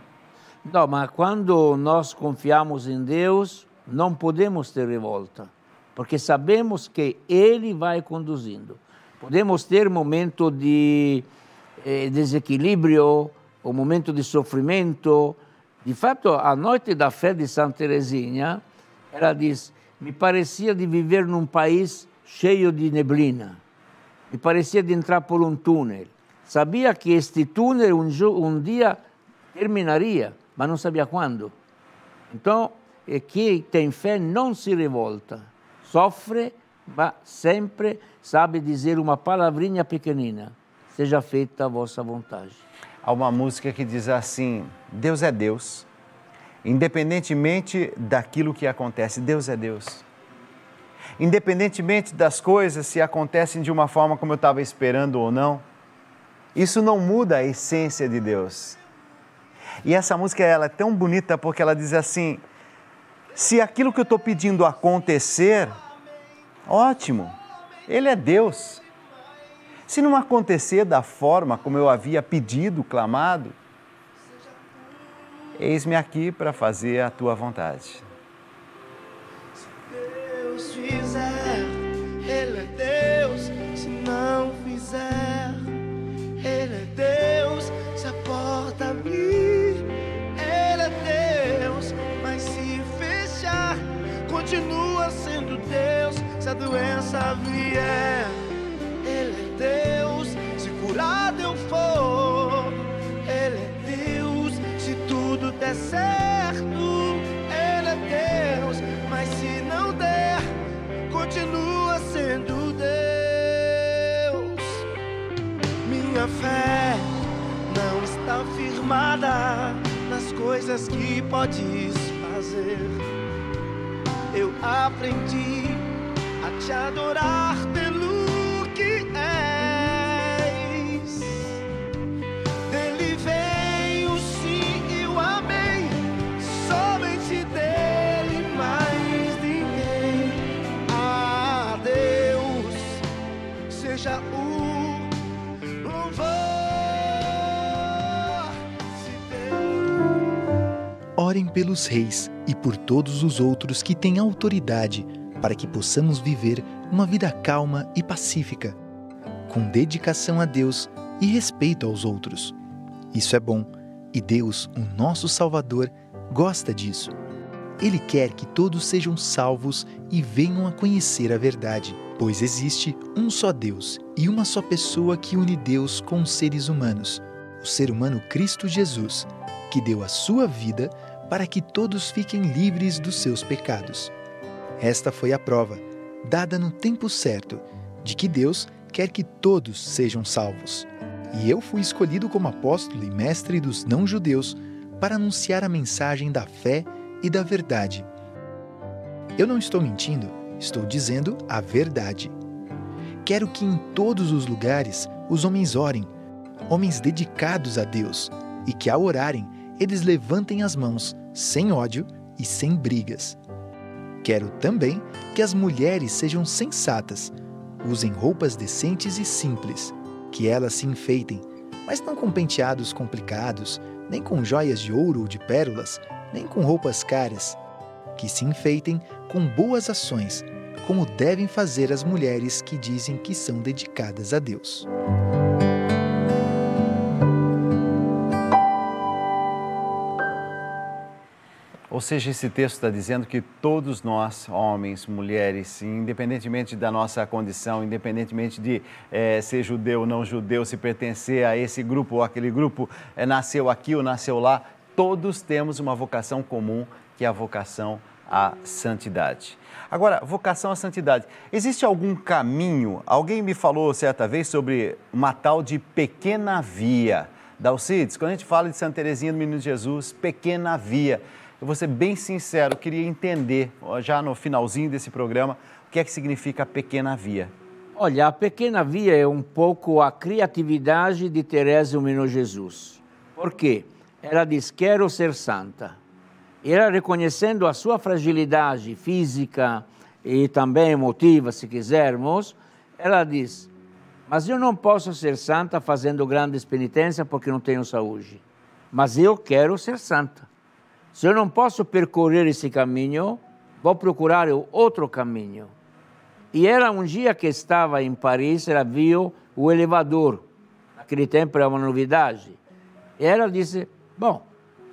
Não, mas quando nós confiamos em Deus, não podemos ter revolta, porque sabemos que Ele vai conduzindo. Podemos ter momento de desequilíbrio, ou momento de sofrimento. De fato, a noite da fé de Santa Teresinha, ela diz, me parecia de viver num país cheio de neblina. Me parecia de entrar por um túnel. Sabia que este túnel um dia terminaria, mas não sabia quando. Então, quem tem fé não se revolta. Sofre, mas sempre sabe dizer uma palavrinha pequenina. Seja feita a vossa vontade. Há uma música que diz assim, Deus é Deus, independentemente daquilo que acontece, Deus é Deus. Independentemente das coisas, se acontecem de uma forma como eu estava esperando ou não, isso não muda a essência de Deus. E essa música ela é tão bonita porque ela diz assim, se aquilo que eu estou pedindo acontecer, ótimo, Ele é Deus. Se não acontecer da forma como eu havia pedido, clamado, eis-me aqui para fazer a tua vontade. Se Deus fizer, Ele é Deus. Se não fizer, Ele é Deus. Se a porta abrir, Ele é Deus. Mas se fechar, continua sendo Deus. Se a doença vier, Ele é Deus. Se curado eu for, Ele é Deus. Se tudo der certo, Ele é Deus. Mas se não der, continua sendo Deus. Minha fé não está firmada nas coisas que podes fazer. Eu aprendi a te adorar pelo que és. Dele vem o sim e o amém, somente dele, mais ninguém. A Deus seja o louvor. Orem pelos reis e por todos os outros que têm autoridade, para que possamos viver uma vida calma e pacífica, com dedicação a Deus e respeito aos outros. Isso é bom, e Deus, o nosso Salvador, gosta disso. Ele quer que todos sejam salvos e venham a conhecer a verdade, pois existe um só Deus e uma só pessoa que une Deus com os seres humanos, o ser humano Cristo Jesus, que deu a sua vida para que todos fiquem livres dos seus pecados. Esta foi a prova, dada no tempo certo, de que Deus quer que todos sejam salvos. E eu fui escolhido como apóstolo e mestre dos não-judeus para anunciar a mensagem da fé e da verdade. Eu não estou mentindo, estou dizendo a verdade. Quero que em todos os lugares os homens orem, homens dedicados a Deus, e que ao orarem eles levantem as mãos, sem ódio e sem brigas. Quero também que as mulheres sejam sensatas, usem roupas decentes e simples, que elas se enfeitem, mas não com penteados complicados, nem com joias de ouro ou de pérolas, nem com roupas caras. Que se enfeitem com boas ações, como devem fazer as mulheres que dizem que são dedicadas a Deus. Ou seja, esse texto está dizendo que todos nós, homens, mulheres, independentemente da nossa condição, independentemente de ser judeu ou não judeu, se pertencer a esse grupo ou aquele grupo, nasceu aqui ou nasceu lá, todos temos uma vocação comum, que é a vocação à santidade. Agora, vocação à santidade. Existe algum caminho? Alguém me falou certa vez sobre uma tal de pequena via. Dalcides, quando a gente fala de Santa Teresinha do Menino Jesus, pequena via. Eu vou ser bem sincero, eu queria entender, já no finalzinho desse programa, o que é que significa pequena via. Olha, a pequena via é um pouco a criatividade de Teresa do Menino Jesus. Por quê? Ela diz, quero ser santa. E ela, reconhecendo a sua fragilidade física e também emotiva, se quisermos, ela diz, mas eu não posso ser santa fazendo grandes penitências porque não tenho saúde. Mas eu quero ser santa. Se eu não posso percorrer esse caminho, vou procurar outro caminho. E ela, um dia que estava em Paris, ela viu o elevador. Naquele tempo era uma novidade. E ela disse, bom,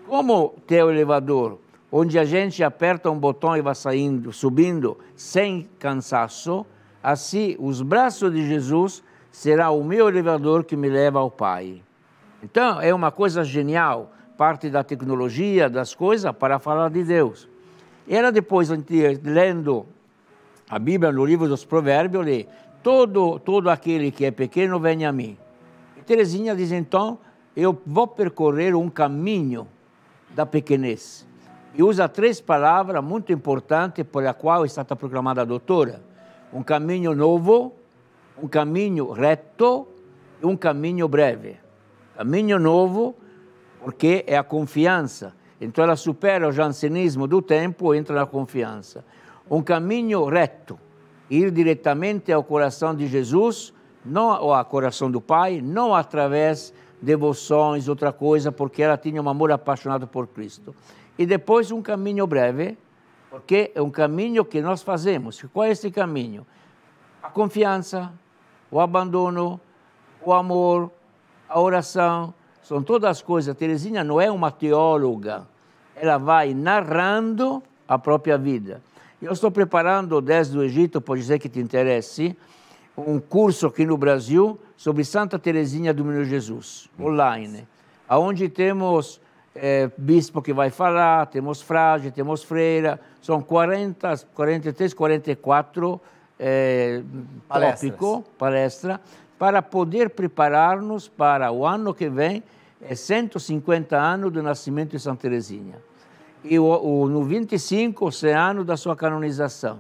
como ter o elevador, onde a gente aperta um botão e vai saindo, subindo, sem cansaço, assim os braços de Jesus será o meu elevador que me leva ao Pai. Então, é uma coisa genial. Parte da tecnologia, das coisas, para falar de Deus. E ela depois, lendo a Bíblia no livro dos Provérbios, lê, todo aquele que é pequeno, vem a mim. E Teresinha diz, então, eu vou percorrer um caminho da pequenez. E usa 3 palavras muito importantes por a qual é stata proclamata a doutora. Um caminho novo, um caminho reto e um caminho breve. Caminho novo, porque é a confiança. Então ela supera o jansenismo do tempo e entra na confiança. Um caminho reto, ir diretamente ao coração de Jesus, não ao coração do Pai, não através de devoções, outra coisa, porque ela tinha um amor apaixonado por Cristo. E depois um caminho breve, porque é um caminho que nós fazemos. Qual é esse caminho? A confiança, o abandono, o amor, a oração, são todas as coisas. Teresinha não é uma teóloga, ela vai narrando a própria vida. Eu estou preparando, desde o Egito, pode ser que te interesse, um curso aqui no Brasil sobre Santa Teresinha do Menino Jesus, online, onde temos bispo que vai falar, temos frade, temos freira, são 43, 44 palestras, para poder preparar-nos para o ano que vem, 150 anos do nascimento de Santa Teresinha. E no 25, o ano da sua canonização.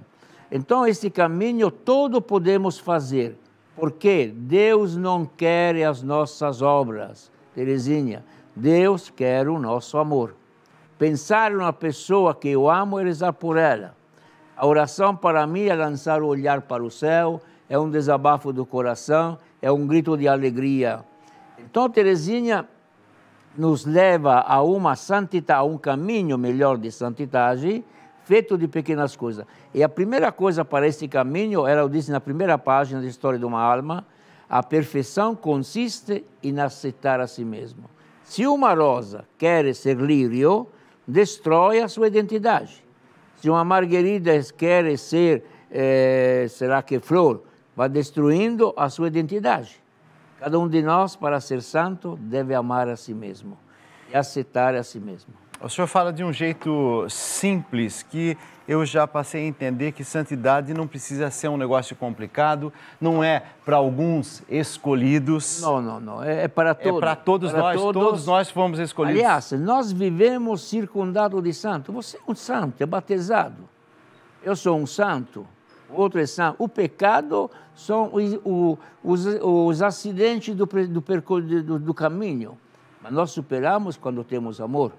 Então, esse caminho todo podemos fazer, porque Deus não quer as nossas obras, Teresinha. Deus quer o nosso amor. Pensar em uma pessoa que eu amo e rezar por ela. A oração para mim é lançar o olhar para o céu, é um desabafo do coração, é um grito de alegria. Então, Teresinha nos leva a uma santidade, a um caminho melhor de santidade, feito de pequenas coisas. E a primeira coisa para esse caminho, ela disse na primeira página da História de uma Alma, a perfeição consiste em aceitar a si mesmo. Se uma rosa quer ser lírio, destrói a sua identidade. Se uma margarida quer ser, será que flor, vai destruindo a sua identidade. Cada um de nós, para ser santo, deve amar a si mesmo e aceitar a si mesmo. O senhor fala de um jeito simples, que eu já passei a entender que santidade não precisa ser um negócio complicado, não é para alguns escolhidos. Não. É para todos. É para todos nós, todos nós fomos escolhidos. Aliás, nós vivemos circundados de santo. Você é um santo, é batizado. Eu sou um santo, o outro é santo. O pecado são os acidentes do caminho. Mas nós superamos quando temos amor.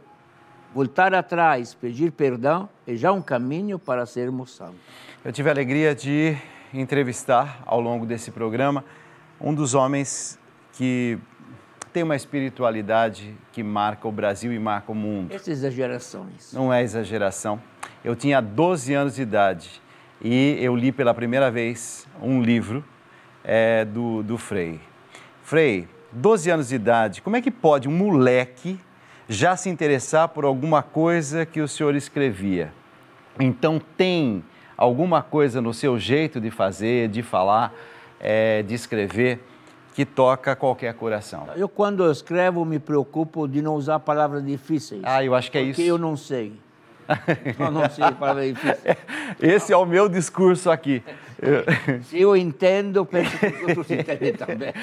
Voltar atrás, pedir perdão, é já um caminho para sermos santos. Eu tive a alegria de entrevistar, ao longo desse programa, um dos homens que tem uma espiritualidade que marca o Brasil e marca o mundo. Essa é exageração, isso. Não é exageração. Eu tinha 12 anos de idade e eu li pela primeira vez um livro do Frei. Frei, 12 anos de idade, como é que pode um moleque já se interessar por alguma coisa que o senhor escrevia? Então tem alguma coisa no seu jeito de fazer, de falar, de escrever, que toca qualquer coração. Eu, quando eu escrevo, me preocupo de não usar palavras difíceis. Eu acho que é isso. Porque eu não sei. Eu não sei palavras difíceis. Esse é o meu discurso aqui. Se eu entendo, penso que os outros entendem também.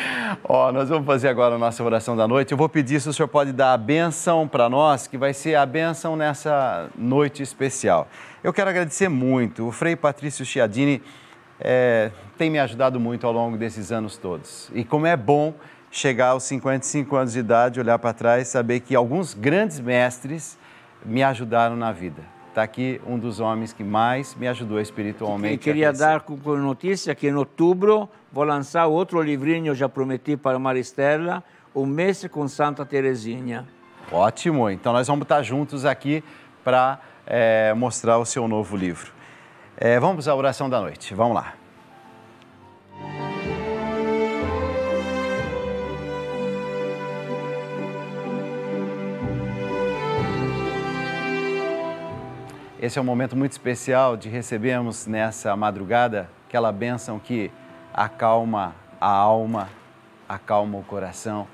Nós vamos fazer agora a nossa oração da noite. Eu vou pedir se o senhor pode dar a bênção para nós, que vai ser a bênção nessa noite especial. Eu quero agradecer muito. O Frei Patrício Chiadini tem me ajudado muito ao longo desses anos todos. E como é bom chegar aos 55 anos de idade, olhar para trás, saber que alguns grandes mestres me ajudaram na vida. Está aqui um dos homens que mais me ajudou espiritualmente. Eu queria dar como notícia que em outubro vou lançar outro livrinho, já prometi para Maristela, O Mês com Santa Teresinha. Ótimo, então nós vamos estar juntos aqui para mostrar o seu novo livro. Vamos à oração da noite, vamos lá. Esse é um momento muito especial de recebermos nessa madrugada aquela bênção que acalma a alma, acalma o coração.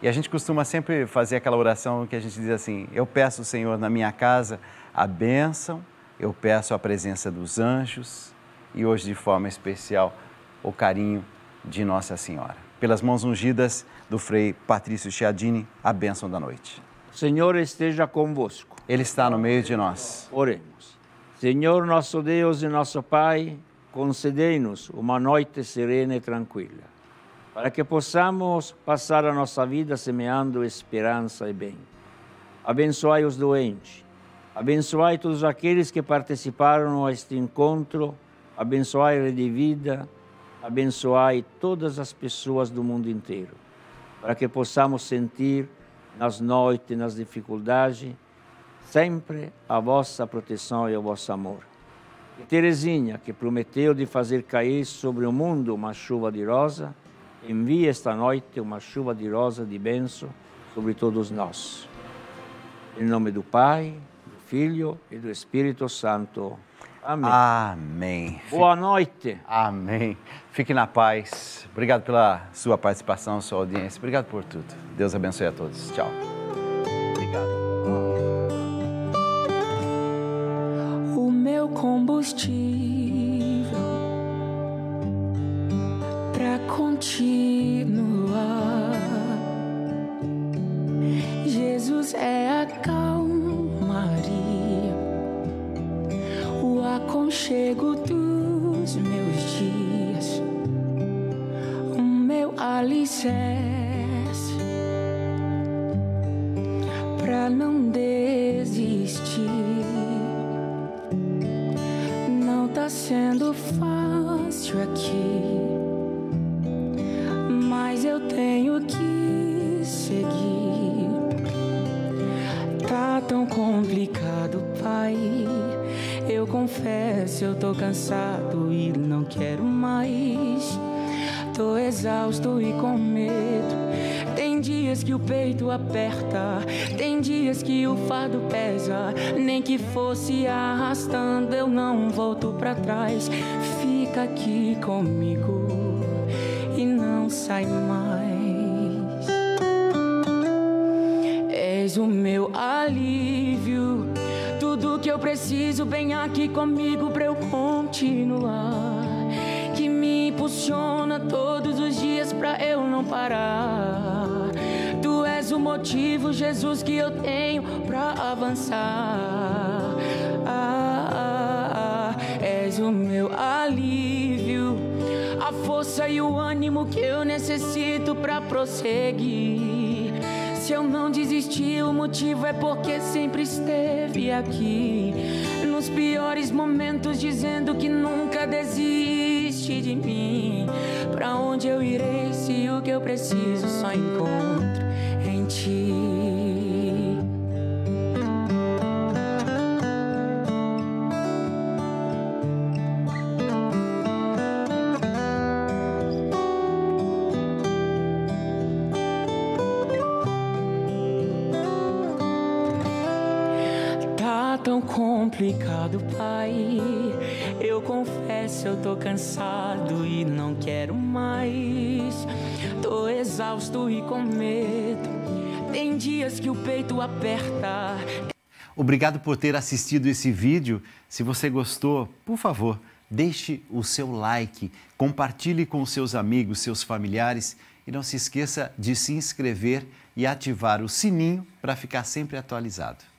E a gente costuma sempre fazer aquela oração que a gente diz assim: eu peço, Senhor, na minha casa a bênção, eu peço a presença dos anjos e hoje, de forma especial, o carinho de Nossa Senhora. Pelas mãos ungidas do Frei Patrício Chiadini, a bênção da noite. O Senhor esteja convosco. Ele está no meio de nós. Oremos. Senhor nosso Deus e nosso Pai, concedei-nos uma noite serena e tranquila, para que possamos passar a nossa vida semeando esperança e bem. Abençoai os doentes, abençoai todos aqueles que participaram neste encontro, abençoai a Rede Vida, abençoai todas as pessoas do mundo inteiro, para que possamos sentir nas noites, nas dificuldades, sempre a vossa proteção e o vosso amor. E Teresinha, que prometeu de fazer cair sobre o mundo uma chuva de rosa, envie esta noite uma chuva de rosa de bênção sobre todos nós. Em nome do Pai, do Filho e do Espírito Santo. Amém. Amém. Boa noite. Amém. Fique na paz. Obrigado pela sua participação, sua audiência. Obrigado por tudo. Deus abençoe a todos. Tchau. Obrigado. O meu combustível para continuar. Jesus é a calmaria, o aconchego dos meus dias, o meu alicerce pra não desistir. Não tá sendo fácil aqui, mas eu tenho que seguir. Tá tão complicado, Pai. Eu confesso, eu tô cansado e não quero mais. Tô exausto e com medo. Tem dias que o peito aperta, tem dias que o fardo pesa. Nem que fosse arrastando, eu não volto pra trás. Fica aqui comigo e não sai mais. És o meu alívio, tudo que eu preciso bem aqui comigo pra eu continuar. Que me impulsiona todos os dias pra eu não parar. Tu és o motivo, Jesus, que eu tenho pra avançar. És o meu alívio, a força e o ânimo que eu necessito pra prosseguir. Se eu não desisti, o motivo é porque sempre esteve aqui. Nos piores momentos, dizendo que nunca desiste de mim. Pra onde eu irei se o que eu preciso só encontro em ti? Tão complicado, Pai. Eu confesso, eu tô cansado e não quero mais. Tô exausto e com medo. Tem dias que o peito aperta. Obrigado por ter assistido esse vídeo. Se você gostou, por favor, deixe o seu like, compartilhe com seus amigos, seus familiares e não se esqueça de se inscrever e ativar o sininho para ficar sempre atualizado.